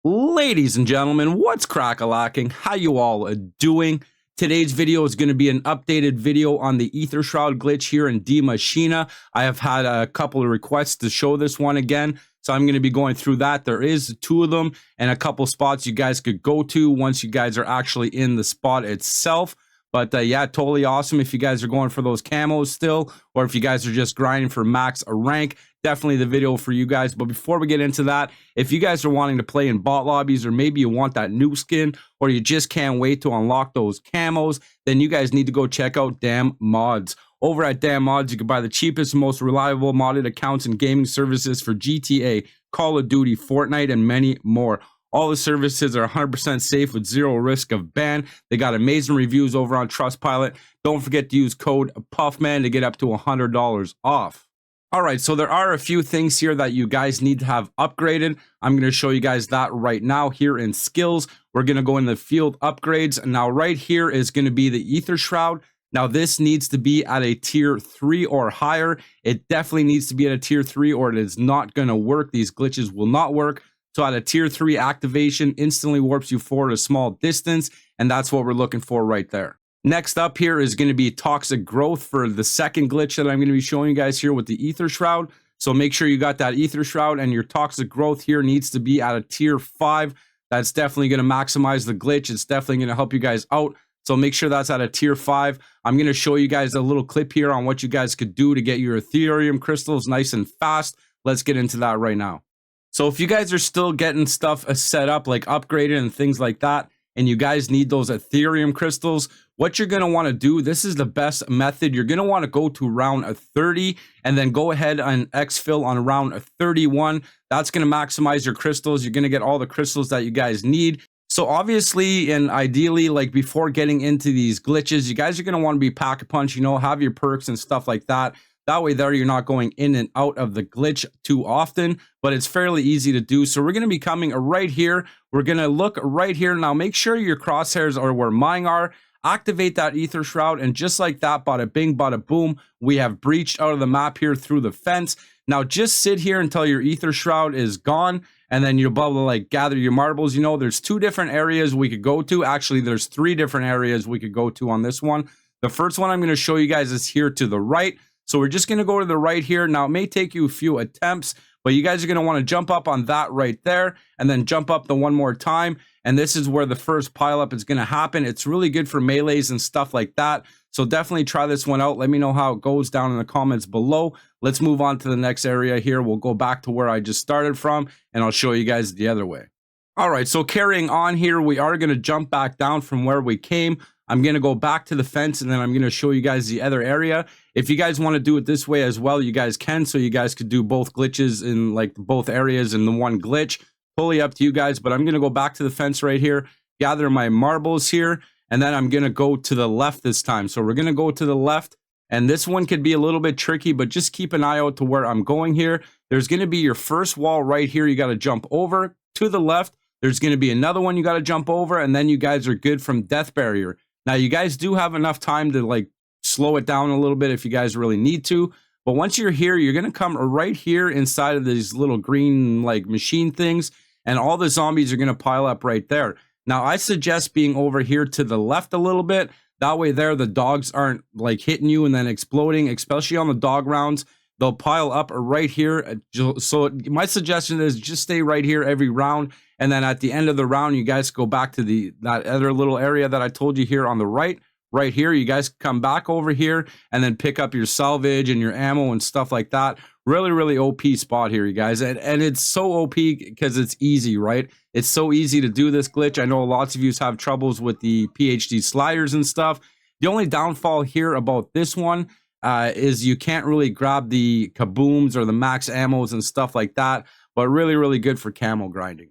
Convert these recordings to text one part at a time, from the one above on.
Ladies and gentlemen, what's crack-a-lacking? How you all doing? Today's video is going to be an updated video on the Aether Shroud glitch here in Maschine. I have had a couple of requests to show this one again, so I'm going to be going through that. There is two of them and a couple spots you guys could go to once you guys are actually in the spot itself. But yeah, totally awesome if you guys are going for those camos still, or if you guys are just grinding for max rank. Definitely the video for you guys. But before we get into that, if you guys are wanting to play in bot lobbies, or maybe you want that new skin, or you just can't wait to unlock those camos, then you guys need to go check out Damn Mods. Over at Damn Mods, you can buy the cheapest and most reliable modded accounts and gaming services for GTA, Call of Duty, Fortnite, and many more. All the services are 100% safe with zero risk of ban. They got amazing reviews over on Trustpilot. Don't forget to use code PuffMan to get up to $100 off. All right, so there are a few things here that you guys need to have upgraded. I'm going to show you guys that right now here in skills. We're going to go in the field upgrades. Now, right here is going to be the Aether Shroud. Now, this needs to be at a tier 3 or higher. It definitely needs to be at a tier 3 or it is not going to work. These glitches will not work. So at a tier 3 activation, instantly warps you forward a small distance, and that's what we're looking for right there. Next up here is going to be toxic growth for the second glitch that I'm going to be showing you guys here with the Aether Shroud. So make sure you got that Aether Shroud, and your toxic growth here needs to be at a tier 5. That's definitely going to maximize the glitch. It's definitely going to help you guys out. So make sure that's at a tier 5. I'm going to show you guys a little clip here on what you guys could do to get your aetherium crystals nice and fast. Let's get into that right now. So if you guys are still getting stuff set up, like upgraded and things like that, and you guys need those aetherium crystals, what you're going to want to do, this is the best method. You're going to want to go to round 30 and then go ahead and exfil on round 31. That's going to maximize your crystals. You're going to get all the crystals that you guys need. So obviously and ideally, like before getting into these glitches, you guys are going to want to be pack-a-punch, you know, have your perks and stuff like that. That way there, you're not going in and out of the glitch too often, but it's fairly easy to do. So we're going to be coming right here. We're going to look right here. Now, make sure your crosshairs are where mine are. Activate that Aether Shroud, and just like that, bada bing, bada boom, we have breached out of the map here through the fence. Now, just sit here until your Aether Shroud is gone, and then you'll be able to like gather your marbles. You know, there's two different areas we could go to. Actually, there's three different areas we could go to on this one. The first one I'm going to show you guys is here to the right. So we're just going to go to the right here. Now, it may take you a few attempts, but you guys are going to want to jump up on that right there and then jump up the one more time. And this is where the first pileup is going to happen. It's really good for melees and stuff like that. So definitely try this one out. Let me know how it goes down in the comments below. Let's move on to the next area here. We'll go back to where I just started from, and I'll show you guys the other way. All right, so carrying on here, we are going to jump back down from where we came. I'm going to go back to the fence, and then I'm going to show you guys the other area. If you guys want to do it this way as well, you guys can. So you guys could do both glitches in like both areas in the one glitch. Totally up to you guys, but I'm going to go back to the fence right here, gather my marbles here, and then I'm going to go to the left this time. So we're going to go to the left, and this one could be a little bit tricky, but just keep an eye out to where I'm going here. There's going to be your first wall right here. You got to jump over to the left. There's going to be another one you got to jump over, and then you guys are good from death barrier. Now, you guys do have enough time to like slow it down a little bit if you guys really need to. But once you're here, you're going to come right here inside of these little green like machine things, and all the zombies are going to pile up right there. Now, I suggest being over here to the left a little bit. That way there, the dogs aren't like hitting you and then exploding, especially on the dog rounds. They'll pile up right here. So my suggestion is just stay right here every round. And then at the end of the round, you guys go back to that other little area that I told you here on the right here. You guys come back over here and then pick up your salvage and your ammo and stuff like that. Really, really OP spot here, you guys. And it's so OP because it's easy, right? It's so easy to do this glitch. I know lots of you have troubles with the PhD sliders and stuff. The only downfall here about this one is you can't really grab the kabooms or the max ammos and stuff like that, but really, really good for camo grinding.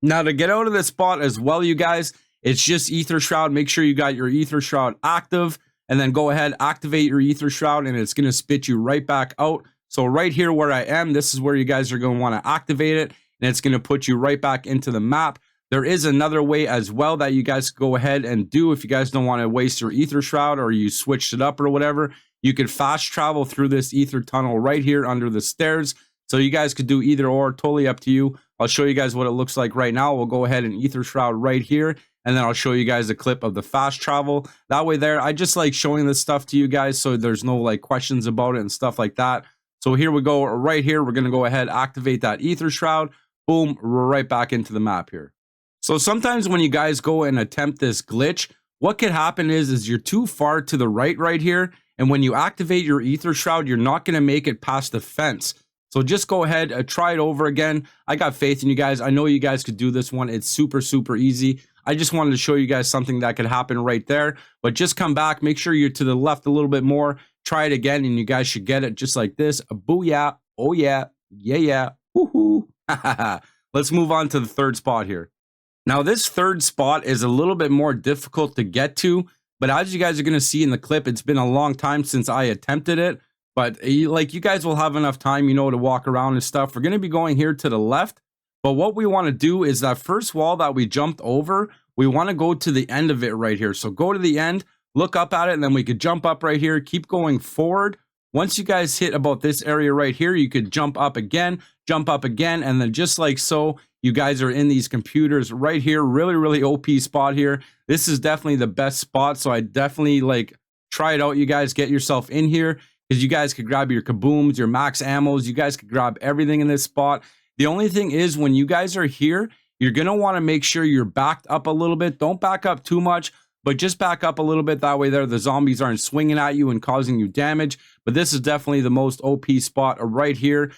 Now, to get out of this spot as well, you guys, it's just Aether Shroud. Make sure you got your Aether Shroud active, and then go ahead, activate your Aether Shroud, and it's going to spit you right back out. So right here where I am, this is where you guys are going to want to activate it, and it's going to put you right back into the map. There is another way as well that you guys go ahead and do if you guys don't want to waste your Aether Shroud or you switched it up or whatever. You could fast travel through this Aether tunnel right here under the stairs. So you guys could do either or, totally up to you. I'll show you guys what it looks like right now. We'll go ahead and Aether Shroud right here, and then I'll show you guys a clip of the fast travel. That way there, I just like showing this stuff to you guys so there's no like questions about it and stuff like that. So here we go right here. We're going to go ahead, activate that Aether Shroud. Boom, we're right back into the map here. So sometimes when you guys go and attempt this glitch, what could happen is you're too far to the right here. And when you activate your Aether Shroud, you're not going to make it past the fence. So just go ahead, try it over again. I got faith in you guys. I know you guys could do this one. It's super, super easy. I just wanted to show you guys something that could happen right there. But just come back. Make sure you're to the left a little bit more. Try it again, and you guys should get it just like this. A booyah. Oh, yeah. Yeah, yeah. Woohoo. Let's move on to the third spot here. Now, this third spot is a little bit more difficult to get to. But as you guys are going to see in the clip, it's been a long time since I attempted it. But like you guys will have enough time, you know, to walk around and stuff. We're going to be going here to the left. But what we want to do is that first wall that we jumped over, we want to go to the end of it right here. So go to the end, look up at it, and then we could jump up right here. Keep going forward. Once you guys hit about this area right here, you could jump up again, and then just like so, you guys are in these computers right here. Really, really OP spot here. This is definitely the best spot. So I definitely like try it out. You guys get yourself in here, because you guys could grab your kabooms, your max ammos. You guys could grab everything in this spot. The only thing is when you guys are here, you're going to want to make sure you're backed up a little bit. Don't back up too much, but just back up a little bit. That way there, the zombies aren't swinging at you and causing you damage. But this is definitely the most OP spot right here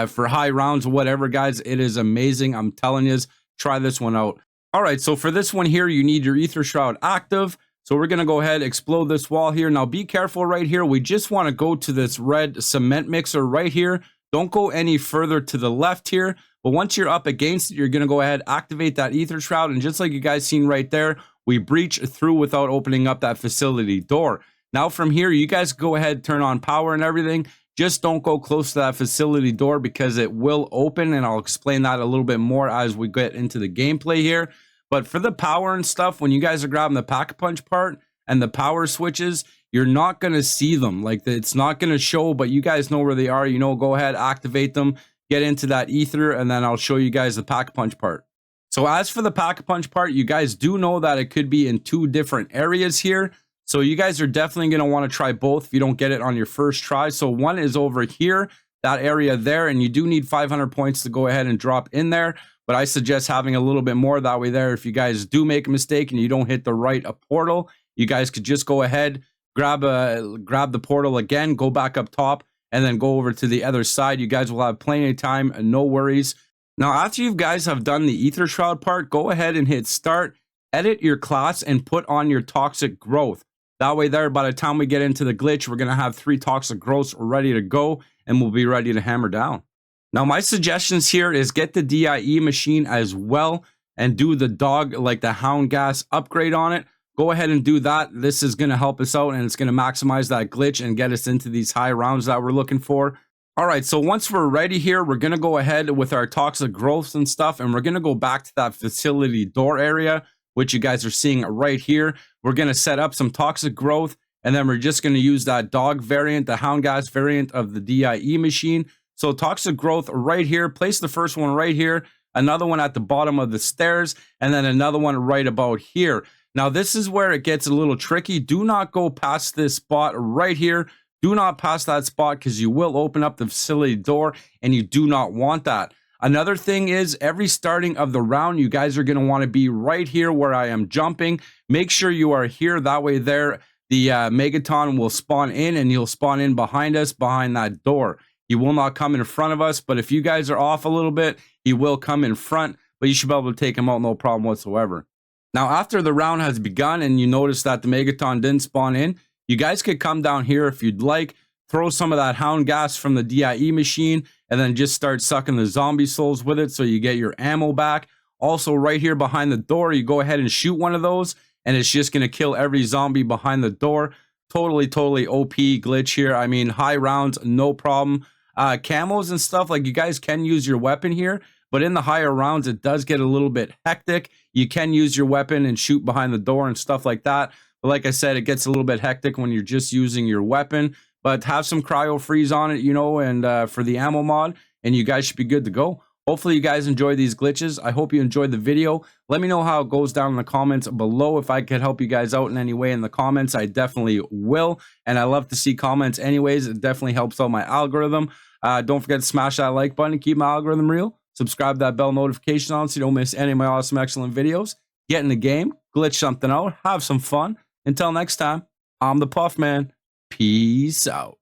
for high rounds or whatever, guys. It is amazing. I'm telling you, try this one out. All right, so for this one here, you need your Aether Shroud active. So we're going to go ahead, explode this wall here. Now be careful right here. We just want to go to this red cement mixer right here. Don't go any further to the left here. But once you're up against it, you're going to go ahead, activate that Aether Shroud. And just like you guys seen right there, we breach through without opening up that facility door. Now from here, you guys go ahead, turn on power and everything. Just don't go close to that facility door because it will open. And I'll explain that a little bit more as we get into the gameplay here. But for the power and stuff, when you guys are grabbing the pack-a-punch part and the power switches, you're not going to see them. Like, it's not going to show, but you guys know where they are. You know, go ahead, activate them, get into that ether, and then I'll show you guys the pack-a-punch part. So as for the pack-a-punch part, you guys do know that it could be in two different areas here. So you guys are definitely going to want to try both if you don't get it on your first try. So one is over here, that area there, and you do need 500 points to go ahead and drop in there. But I suggest having a little bit more that way there. If you guys do make a mistake and you don't hit the right portal, you guys could just go ahead, grab the portal again, go back up top, and then go over to the other side. You guys will have plenty of time and no worries. Now, after you guys have done the Aether Shroud part, go ahead and hit start, edit your class, and put on your toxic growth. That way there, by the time we get into the glitch, we're going to have 3 toxic growths ready to go, and we'll be ready to hammer down. Now, my suggestions here is get the DIE machine as well and do the dog, like the hound gas upgrade on it. Go ahead and do that. This is going to help us out, and it's going to maximize that glitch and get us into these high rounds that we're looking for. All right, so once we're ready here, we're going to go ahead with our toxic growths and stuff, and we're going to go back to that facility door area, which you guys are seeing right here. We're going to set up some toxic growth, and then we're just going to use that dog variant, the hound gas variant of the DIE machine. So toxic growth right here, place the first one right here, another one at the bottom of the stairs, and then another one right about here. Now, this is where it gets a little tricky. Do not go past this spot right here. Do not pass that spot because you will open up the facility door, and you do not want that. Another thing is every starting of the round, you guys are going to want to be right here where I am jumping. Make sure you are here. That way there, the Megaton will spawn in, and he'll spawn in behind us, behind that door. He will not come in front of us, but if you guys are off a little bit, he will come in front, but you should be able to take him out no problem whatsoever. Now, after the round has begun and you notice that the Megaton didn't spawn in, you guys could come down here if you'd like, throw some of that hound gas from the DIE machine, and then just start sucking the zombie souls with it so you get your ammo back. Also, right here behind the door, you go ahead and shoot one of those, and it's just going to kill every zombie behind the door. Totally OP glitch here. I mean, high rounds, no problem. Camos and stuff, like you guys can use your weapon here, but in the higher rounds, it does get a little bit hectic. You can use your weapon and shoot behind the door and stuff like that. But like I said, it gets a little bit hectic when you're just using your weapon. But have some cryo freeze on it, you know, and for the ammo mod, and you guys should be good to go. Hopefully you guys enjoy these glitches. I hope you enjoyed the video. Let me know how it goes down in the comments below. If I could help you guys out in any way in the comments, I definitely will. And I love to see comments anyways. It definitely helps out my algorithm. Don't forget to smash that like button and keep my algorithm real. Subscribe to that bell notification on so you don't miss any of my awesome, excellent videos. Get in the game, glitch something out, have some fun. Until next time, I'm the Puff Man. Peace out.